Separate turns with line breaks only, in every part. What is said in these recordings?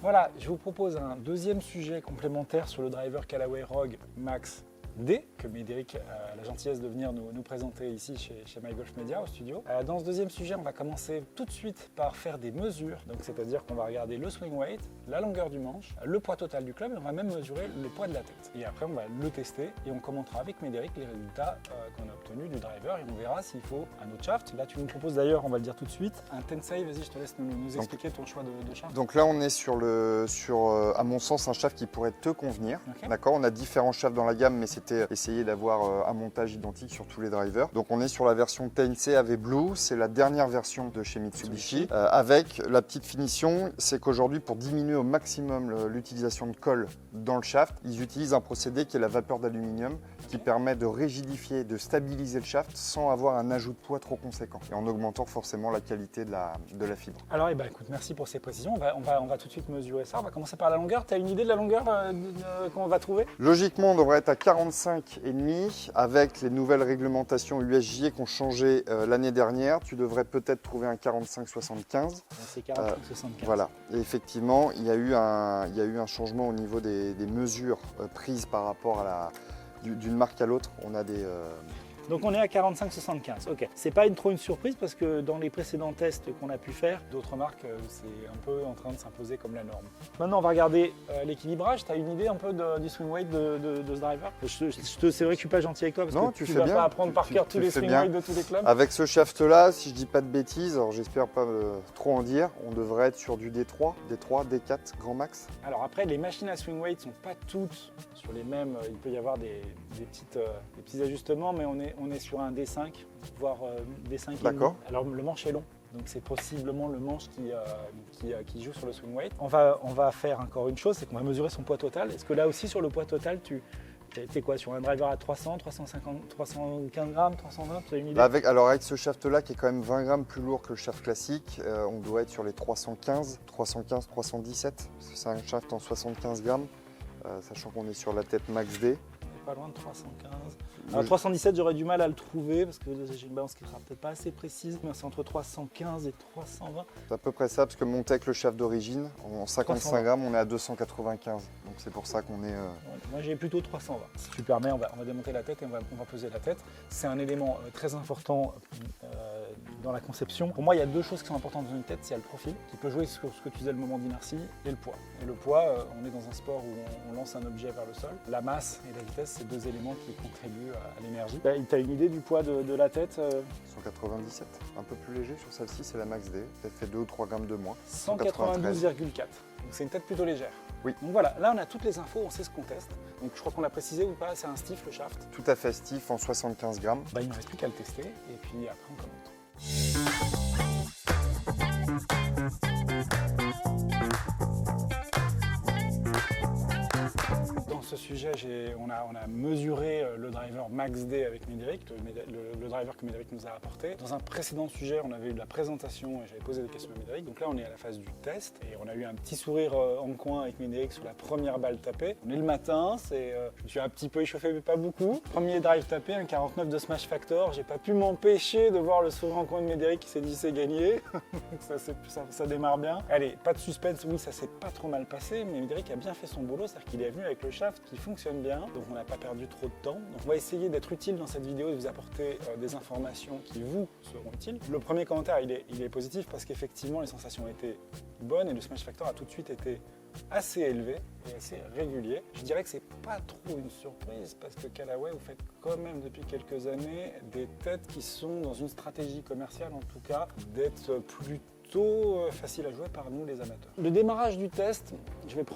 Voilà, je vous propose un deuxième sujet complémentaire sur le driver Callaway Rogue Max D, que Médéric a la gentillesse de venir nous présenter ici chez MyGolf Media au studio. Dans ce deuxième sujet, on va commencer tout de suite par faire des mesures, donc c'est-à-dire qu'on va regarder le swing weight, la longueur du manche, le poids total du club, et on va même mesurer le poids de la tête. Et après, on va le tester et on commentera avec Médéric les résultats qu'on a obtenus du driver et on verra s'il faut un autre shaft. Là, tu nous proposes d'ailleurs, on va le dire tout de suite, un Tensei. Vas-y, je te laisse nous expliquer ton choix de shaft.
Donc là, on est sur à mon sens, un shaft qui pourrait te convenir.
Okay.
D'accord, on a différents shafts dans la gamme, mais c'était essayer d'avoir un montage identique sur tous les drivers. Donc on est sur la version Tensei AV Blue, c'est la dernière version de chez Mitsubishi. Avec la petite finition, c'est qu'aujourd'hui, pour diminuer au maximum l'utilisation de colle dans le shaft, ils utilisent un procédé qui est la vapeur d'aluminium, qui permet de rigidifier, de stabiliser le shaft sans avoir un ajout de poids trop conséquent et en augmentant forcément la qualité de la fibre.
Alors écoute, merci pour ces précisions. On va tout de suite mesurer ça. On va commencer par la longueur. Tu as une idée de la longueur qu'on va trouver?
Logiquement, on devrait être à 45,5 avec les nouvelles réglementations USJA qui ont changé l'année dernière. Tu devrais peut-être trouver un 45-75.
C'est 45-75.
Voilà. Et effectivement, il y a eu un changement au niveau des mesures prises par rapport à d'une marque à l'autre. On a des...
Donc on est à 45-75, ok. C'est pas trop une surprise parce que dans les précédents tests qu'on a pu faire, d'autres marques, c'est un peu en train de s'imposer comme la norme. Maintenant on va regarder l'équilibrage. Tu as une idée un peu du swing weight de ce driver? C'est vrai que je suis pas gentil avec toi parce
non,
que tu vas pas apprendre par cœur tous les swing weights de tous les clubs.
Avec ce shaft là, si je dis pas de bêtises, alors j'espère pas trop en dire, on devrait être sur du D3, D4 grand max.
Alors après, les machines à swing weight sont pas toutes sur les mêmes, il peut y avoir des petits ajustements, mais on est sur un D5, voire D5.
D'accord.
Alors le manche est long, donc c'est possiblement le manche qui joue sur le swing weight. On va faire encore une chose, c'est qu'on va mesurer son poids total. Est-ce que là aussi sur le poids total, tu es quoi, sur un driver à 300, 350, 315 grammes, 320, tu as une idée?
Avec ce shaft là qui est quand même 20 grammes plus lourd que le shaft classique, on doit être sur les 315, 317, parce que c'est un shaft en 75 grammes, sachant qu'on est sur la tête Max D.
Pas loin de 315. Alors 317, j'aurais du mal à le trouver parce que j'ai une balance qui sera peut-être pas assez précise, mais c'est entre 315 et 320.
C'est à peu près ça, parce que monté avec le shaft d'origine, en 55
320.
grammes, on est à 295. Donc c'est pour ça qu'on est...
Moi j'ai plutôt 320. Si tu permets, on va démonter la tête et on va peser la tête. C'est un élément très important dans la conception. Pour moi, il y a deux choses qui sont importantes dans une tête. Il y a le profil, qui peut jouer sur ce que tu disais, le moment d'inertie, et le poids. Et le poids, on est dans un sport où on lance un objet vers le sol. La masse et la vitesse, c'est deux éléments qui contribuent à l'énergie. Tu as une idée du poids de la tête?
197, un peu plus léger sur celle-ci, c'est la Max D. Peut-être fait 2 ou 3 grammes de moins.
192,4. Donc c'est une tête plutôt légère.
Oui.
Donc voilà, là on a toutes les infos, on sait ce qu'on teste. Donc je crois qu'on l'a précisé ou pas, c'est un stiff le shaft.
Tout à fait stiff en 75 grammes.
Il ne me reste plus qu'à le tester et puis après on commente. Dans ce sujet, on a mesuré le driver Max D avec Médéric, le driver que Médéric nous a apporté. Dans un précédent sujet, on avait eu de la présentation et j'avais posé des questions à Médéric. Donc là, on est à la phase du test et on a eu un petit sourire en coin avec Médéric sur la première balle tapée. On est le matin, je me suis un petit peu échauffé, mais pas beaucoup. Premier drive tapé, un 49 de Smash Factor. J'ai pas pu m'empêcher de voir le sourire en coin de Médéric qui s'est dit c'est gagné. ça démarre bien. Allez, pas de suspense, oui, ça s'est pas trop mal passé, mais Médéric a bien fait son boulot, c'est-à-dire qu'il est venu avec le shaft qui fonctionne bien, donc on n'a pas perdu trop de temps. Donc on va essayer d'être utile dans cette vidéo et de vous apporter des informations qui vous seront utiles. Le premier commentaire, il est positif parce qu'effectivement les sensations étaient bonnes et le Smash Factor a tout de suite été assez élevé et assez régulier. Je dirais que c'est pas trop une surprise parce que Callaway, vous faites quand même depuis quelques années des têtes qui sont dans une stratégie commerciale en tout cas d'être plutôt facile à jouer par nous les amateurs. Le démarrage du test,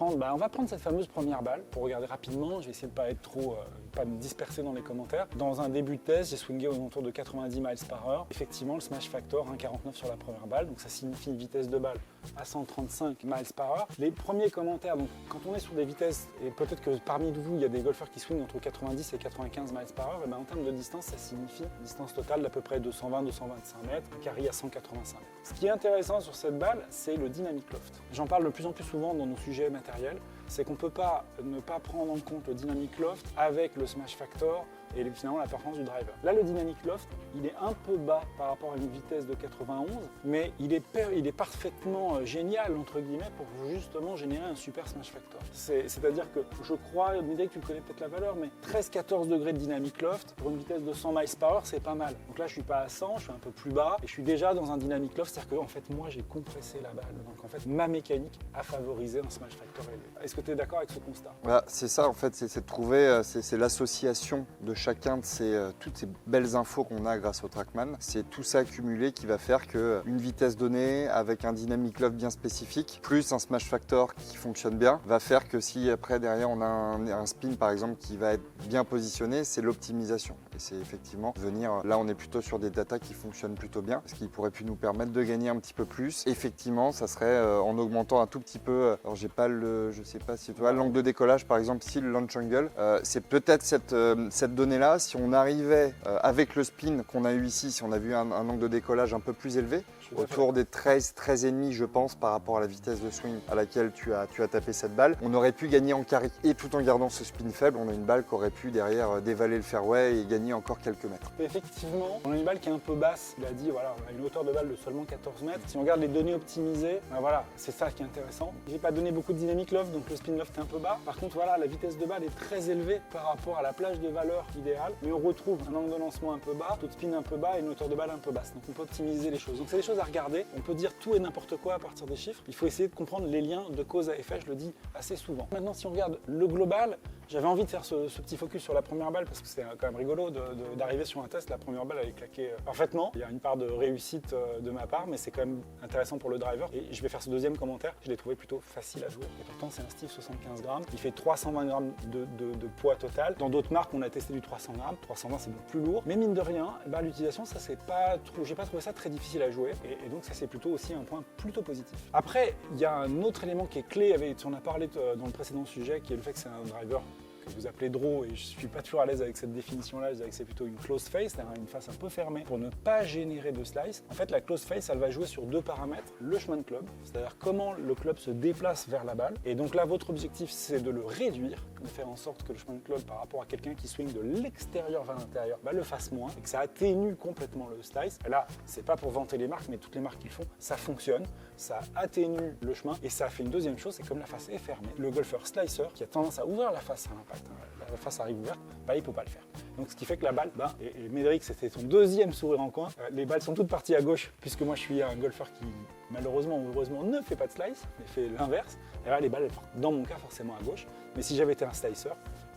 on va prendre cette fameuse première balle pour regarder rapidement. Je vais essayer de pas être trop, pas me disperser dans les commentaires. Dans un début de test, j'ai swingé aux alentours de 90 miles par heure. Effectivement, le Smash Factor 1,49 sur la première balle, donc ça signifie une vitesse de balle à 135 miles par heure. Les premiers commentaires, donc quand on est sur des vitesses, et peut-être que parmi vous, il y a des golfeurs qui swingent entre 90 et 95 miles par heure, et en termes de distance, ça signifie une distance totale d'à peu près 220-225 mètres, un carry à 185 mètres. Ce qui est intéressant sur cette balle, c'est le dynamic loft. J'en parle de plus en plus souvent dans nos sujets matériels, c'est qu'on ne peut pas ne pas prendre en compte le dynamic loft avec le Smash Factor et finalement la performance du driver. Là, le Dynamic Loft, il est un peu bas par rapport à une vitesse de 91, mais il est parfaitement génial, entre guillemets, pour justement générer un super smash factor. C'est-à-dire que je crois, Médéric, tu connais peut-être la valeur, mais 13-14 degrés de Dynamic Loft pour une vitesse de 100 miles par heure, c'est pas mal. Donc là, je suis pas à 100, je suis un peu plus bas, et je suis déjà dans un Dynamic Loft, c'est-à-dire que en fait, moi, j'ai compressé la balle. Donc en fait, ma mécanique a favorisé un smash factor élevé. Est-ce que tu es d'accord avec ce constat?
Voilà, c'est ça en fait, c'est de trouver, c'est l'association de chacun de toutes ces belles infos qu'on a grâce au TrackMan. C'est tout ça accumulé qui va faire qu'une vitesse donnée avec un Dynamic Loft bien spécifique, plus un smash factor qui fonctionne bien, va faire que si après derrière on a un spin par exemple qui va être bien positionné, c'est l'optimisation. Et c'est effectivement venir, là on est plutôt sur des datas qui fonctionnent plutôt bien, ce qui pourrait pu nous permettre de gagner un petit peu plus. Effectivement, ça serait en augmentant un tout petit peu, alors j'ai pas je sais pas si tu vois, l'angle de décollage par exemple, si le launch angle, c'est peut-être cette donnée-là, si on arrivait avec le spin qu'on a eu ici, si on a vu un angle de décollage un peu plus élevé, autour des 13,5 je pense par rapport à la vitesse de swing à laquelle tu as tapé cette balle, on aurait pu gagner en carry. Et tout en gardant ce spin faible, on a une balle qui aurait pu derrière dévaler le fairway et gagner encore quelques mètres.
Effectivement, on a une balle qui est un peu basse. Il a dit, voilà, on a une hauteur de balle de seulement 14 mètres. Si on regarde les données optimisées, ben voilà, c'est ça qui est intéressant. J'ai pas donné beaucoup de dynamic loft, donc le spin loft est un peu bas. Par contre, voilà, la vitesse de balle est très élevée par rapport à la plage de valeur idéale. Mais on retrouve un angle de lancement un peu bas, taux de spin un peu bas et une hauteur de balle un peu basse. Donc on peut optimiser les choses. Donc c'est des choses à regarder. On peut dire tout et n'importe quoi à partir des chiffres. Il faut essayer de comprendre les liens de cause à effet, je le dis assez souvent. Maintenant, si on regarde le global, j'avais envie de faire ce petit focus sur la première balle parce que c'est quand même rigolo d'arriver sur un test. La première balle, elle est claquée parfaitement. Il y a une part de réussite de ma part, mais c'est quand même intéressant pour le driver. Et je vais faire ce deuxième commentaire. Je l'ai trouvé plutôt facile à jouer. Et pourtant, c'est un Steve 75 grammes. Il fait 320 grammes de poids total. Dans d'autres marques, on a testé du 300 grammes. 320, c'est beaucoup plus lourd. Mais mine de rien, bah, l'utilisation, ça, c'est pas trop. J'ai pas trouvé ça très difficile à jouer. Et donc, ça, c'est plutôt aussi un point plutôt positif. Après, il y a un autre élément qui est clé. On a parlé dans le précédent sujet, qui est le fait que c'est un driver que vous appelez draw, et je suis pas toujours à l'aise avec cette définition-là, je dirais que c'est plutôt une closed face, c'est-à-dire une face un peu fermée, pour ne pas générer de slice. En fait, la closed face, elle va jouer sur deux paramètres, le chemin de club, c'est-à-dire comment le club se déplace vers la balle, et donc là, votre objectif, c'est de le réduire, de faire en sorte que le chemin de club, par rapport à quelqu'un qui swing de l'extérieur vers l'intérieur, bah, le fasse moins, et que ça atténue complètement le slice. Et là, c'est pas pour vanter les marques, mais toutes les marques qui le font, ça fonctionne, ça atténue le chemin, et ça fait une deuxième chose, c'est comme la face est fermée, le golfeur slicer, qui a tendance à ouvrir la face à l'impact, la face arrive ouverte, bah, il ne peut pas le faire. Donc ce qui fait que la balle, bah, et Médéric, c'était son deuxième sourire en coin, les balles sont toutes parties à gauche, puisque moi je suis un golfeur qui malheureusement ou heureusement ne fait pas de slice, mais fait l'inverse. Et là les balles, elles partent dans mon cas forcément à gauche, mais si j'avais été un slicer,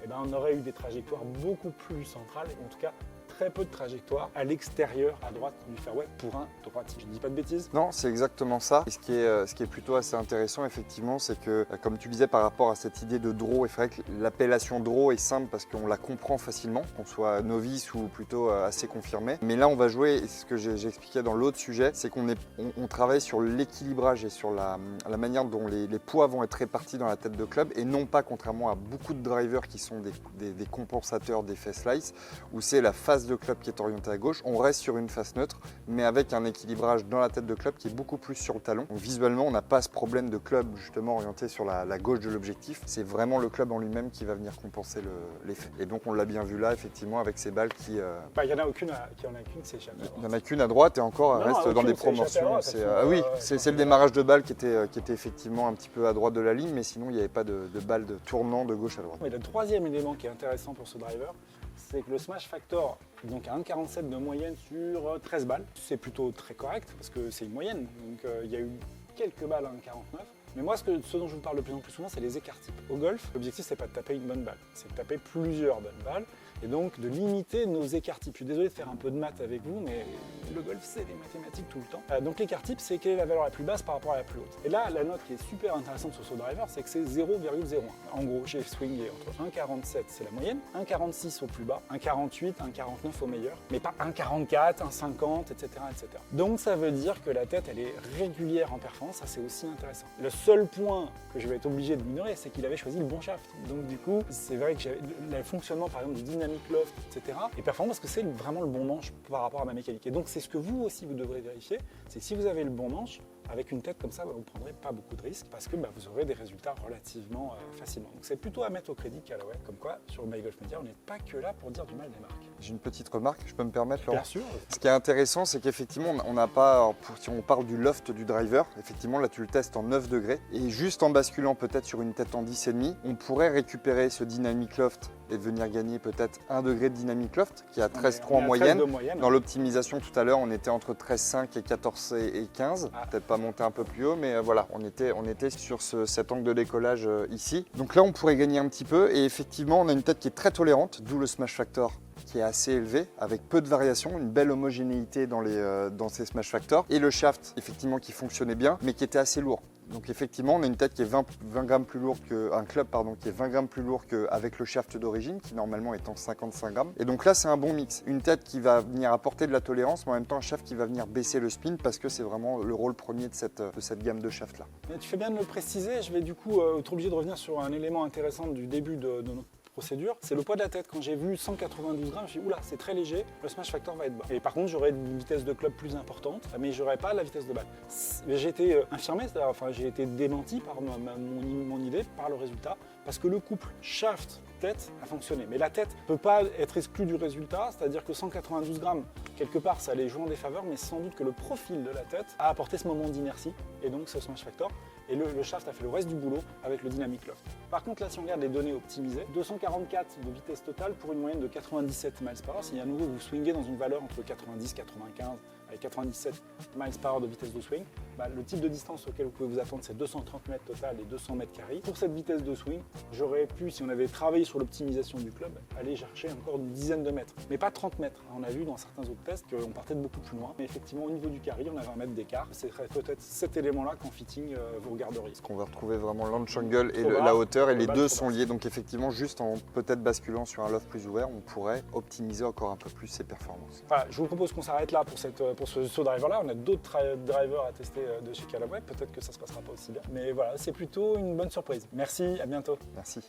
eh ben, on aurait eu des trajectoires beaucoup plus centrales, et en tout cas très peu de trajectoires à l'extérieur, à droite du fairway pour un droitier. Je ne dis pas de bêtises?
Non, c'est exactement ça. Et ce qui est plutôt assez intéressant, effectivement, c'est que, comme tu disais, par rapport à cette idée de draw, et c'est vrai que l'appellation draw est simple parce qu'on la comprend facilement, qu'on soit novice ou plutôt assez confirmé. Mais là, on va jouer, et c'est ce que j'ai expliqué dans l'autre sujet, c'est qu'on travaille sur l'équilibrage et sur la manière dont les poids vont être répartis dans la tête de club, et non pas, contrairement à beaucoup de drivers qui sont des compensateurs d'effet slice, où c'est la face de club qui est orientée à gauche, on reste sur une face neutre, mais avec un équilibrage dans la tête de club qui est beaucoup plus sur le talon. Donc visuellement, on n'a pas ce problème de club justement orienté sur la gauche de l'objectif. C'est vraiment le club en lui-même qui va venir compenser l'effet. Et donc on l'a bien vu là, effectivement, avec ces balles qui...
Il n'y en a aucune qui s'est échappée.
Il n'y en a qu'une à droite et encore, elle reste dans des proportions. Oui, c'est le démarrage de balle qui était effectivement un petit peu à droite de la ligne, mais sinon il n'y avait pas de balle de tournant de gauche à droite.
Mais le troisième élément qui est intéressant pour ce driver, c'est que le smash factor, donc à 1,47 de moyenne sur 13 balles, c'est plutôt très correct parce que c'est une moyenne. Donc il y a eu quelques balles à 1,49. Mais moi, ce dont je vous parle de plus en plus souvent, c'est les écarts types. Au golf, l'objectif, c'est pas de taper une bonne balle, c'est de taper plusieurs bonnes balles et donc de limiter nos écarts types. Je suis désolé de faire un peu de maths avec vous, mais le golf, c'est des mathématiques tout le temps. Donc l'écart type, c'est quelle est la valeur la plus basse par rapport à la plus haute. Et là, la note qui est super intéressante sur ce driver, c'est que c'est 0,01. En gros, j'ai swingé entre 1,47, c'est la moyenne, 1,46 au plus bas, 1,48, 1,49 au meilleur, mais pas 1,44, 1,50, etc., etc. Donc ça veut dire que la tête, elle est régulière en performance, ça c'est aussi intéressant. Le seul point que je vais être obligé de minorer, c'est qu'il avait choisi le bon shaft. Donc du coup, c'est vrai que le fonctionnement par exemple du dynamic loft, etc. est performant parce que c'est vraiment le bon manche par rapport à ma mécanique. Et donc c'est ce que vous aussi vous devrez vérifier, c'est si vous avez le bon manche, avec une tête comme ça, vous ne prendrez pas beaucoup de risques parce que vous aurez des résultats relativement facilement. Donc c'est plutôt à mettre au crédit Callaway, comme quoi sur MyGolf Media, on n'est pas que là pour dire du mal des marques.
J'ai une petite remarque, je peux me permettre, Laurent?
Bien sûr.
Ce qui est intéressant, c'est qu'effectivement, on n'a pas, si on parle du loft du driver, effectivement, là tu le testes en 9 degrés, et juste en basculant peut-être sur une tête en 10,5, on pourrait récupérer ce dynamic loft et venir gagner peut-être 1 degré de dynamic loft, qui est à 13,3 en moyenne. Dans l'optimisation tout à l'heure, on était entre 13,5 et 14 et 15, peut-être pas monter un peu plus haut, mais voilà, on était sur cet angle de décollage ici. Donc là, on pourrait gagner un petit peu, et effectivement, on a une tête qui est très tolérante, d'où le smash factor qui est assez élevé, avec peu de variations, une belle homogénéité dans ces smash factors, et le shaft, effectivement, qui fonctionnait bien, mais qui était assez lourd. Donc effectivement, on a une tête qui est 20 grammes plus lourde un club qui est 20 grammes plus lourd qu'avec le shaft d'origine, qui normalement est en 55 grammes. Et donc là, c'est un bon mix. Une tête qui va venir apporter de la tolérance, mais en même temps un shaft qui va venir baisser le spin, parce que c'est vraiment le rôle premier de cette gamme de shaft là.
Tu fais bien de le préciser. Je vais du coup être obligé de revenir sur un élément intéressant du début de notre procédure, c'est le poids de la tête. Quand j'ai vu 192 grammes, je me suis dit, oula, c'est très léger, le smash factor va être bas. Et par contre, j'aurais une vitesse de club plus importante, mais j'aurais pas la vitesse de balle. J'ai été infirmé, j'ai été démenti par mon idée, par le résultat, parce que le couple shaft-tête a fonctionné. Mais la tête ne peut pas être exclue du résultat, c'est-à-dire que 192 grammes, quelque part, ça allait jouer en défaveur, mais sans doute que le profil de la tête a apporté ce moment d'inertie, et donc ce smash factor. Et le shaft a fait le reste du boulot avec le dynamic loft. Par contre, là, si on regarde les données optimisées, 244 de vitesse totale pour une moyenne de 97 miles par heure. Si à nouveau vous swingez dans une valeur entre 90 et 95, avec 97 miles par heure de vitesse de swing, le type de distance auquel vous pouvez vous attendre, c'est 230 mètres total et 200 mètres carrés. Pour cette vitesse de swing, j'aurais pu, si on avait travaillé sur l'optimisation du club, aller chercher encore une dizaine de mètres, mais pas 30 mètres. On a vu dans certains autres tests qu'on partait de beaucoup plus loin, mais effectivement, au niveau du carry, on avait 1 mètre d'écart. C'est peut-être cet élément-là qu'en fitting, vous regarderiez.
Parce qu'on va retrouver vraiment l'angle angle et la hauteur, et les deux sont liés. Donc effectivement, juste en peut-être basculant sur un loft plus ouvert, on pourrait optimiser encore un peu plus ses performances.
Voilà, je vous propose qu'on s'arrête là pour ce driver-là. On a d'autres drivers à tester de chez Callaway. Peut-être que ça ne se passera pas aussi bien. Mais voilà, c'est plutôt une bonne surprise. Merci, à bientôt.
Merci.